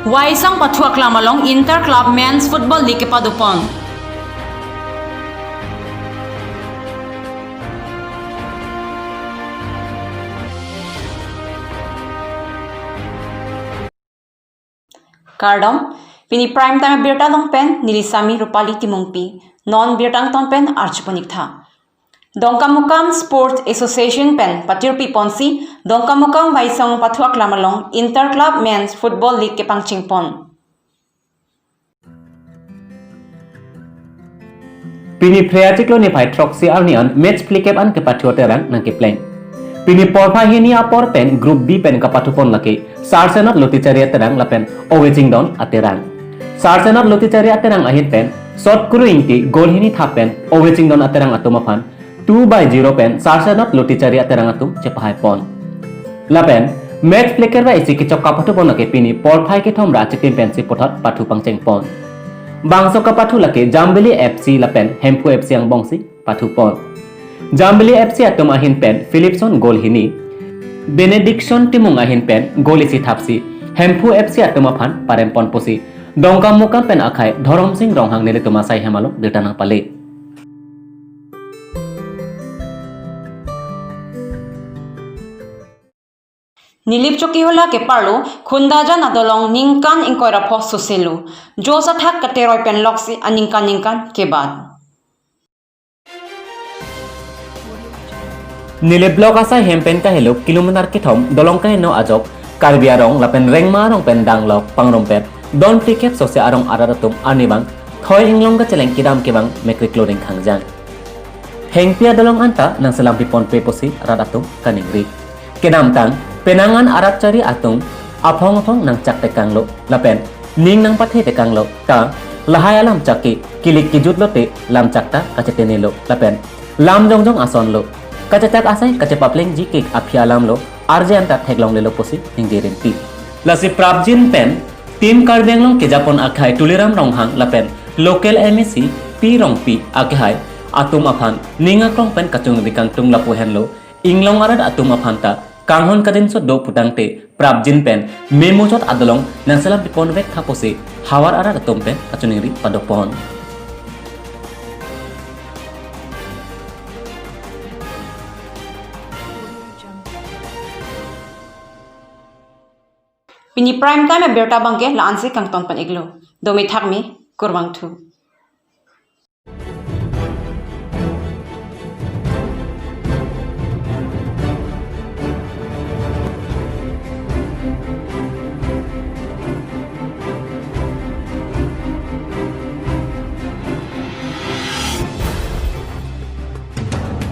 Waisang patuak lamalong Inter Club Men's Football League Padupon. Kardom, pini prime time birta long pen nilisami rupali timongpi, non birtang ton pen archiponik tha. Dongkamukam Sports Association pen patirpi ponsi, Dongkamukam Waisang patuak lamalong Inter Club Men's Football League Kepangchingpon. Pini preatiklo ni pai troksi arnian match plikep an kepatioteran nang kepleng. Pini porpa hini apor pen group B pen kapatupon laki sarsenat lotichari aterang lapen owejingdon aterang. Sarsenat lotichari aterang ahit pen shot kuru inti gol hini thapen owejingdon aterang atumafan 2/0 pen sarsenat lotichari aterang atum chepahai pon. Lapen match pliker ba isi kichok kapatupon laki pini porpa ke thomra chitim pen si pothot patupang chengpon. Bangso kapathu laki Jambili FC lapen Hempu FC ang bongsi patupon. Jambili FC atum ahin pen Philipson gol hini. Benediction timung ahin pen gol isi thapsi. Hempu FC atum aphan parempon posi. Dongkamukam pen akhai Dhorom Singh ronghang nele tumasai hemalo dirtanang pale. Nilip choki hola ke parlo khundajan adolong ningkan inkoira phos suselu josa thak kateroi pen loksi aningkan ke bad Nilip blok asa hempen kahelo kilometer ke thom dolong kaheno ajok karbiarong lapen rengmarong pen danglok pangrompet don tiket sose arong araratum anibang thoi inglong ka celeng kidam kebang mekri clothing khangjang hengpia dolong anta nang selampi pon pe posi araratum kaningri kedam tang penangan arat cari atung apong nang cak tekanglo lapen ning nang pathe tekanglo ta lahaya lam caki kilik kijut lote lam cakta kacetenelo lapen lam jongjong ason lo kacetak asai kacepapleng jikik apia lam lo arje anta theglong lelo posi ningdirin ti lasi prabjin pen tim karbenglong ke japon akhai tuliram ronghang lapen local MEC pi rong pi akhai atum aphan ninga krong pen kachung dikang tung lapu henlo inglong arat atum aphanta Kanghon kadin so do putangte prabjin pen memojot adolong nang salam pipon vek thapose hawar ara atompe kachuningri padopon pini prime time berta bangke laansi kang ton pan iglo domi thakmi kurbang thu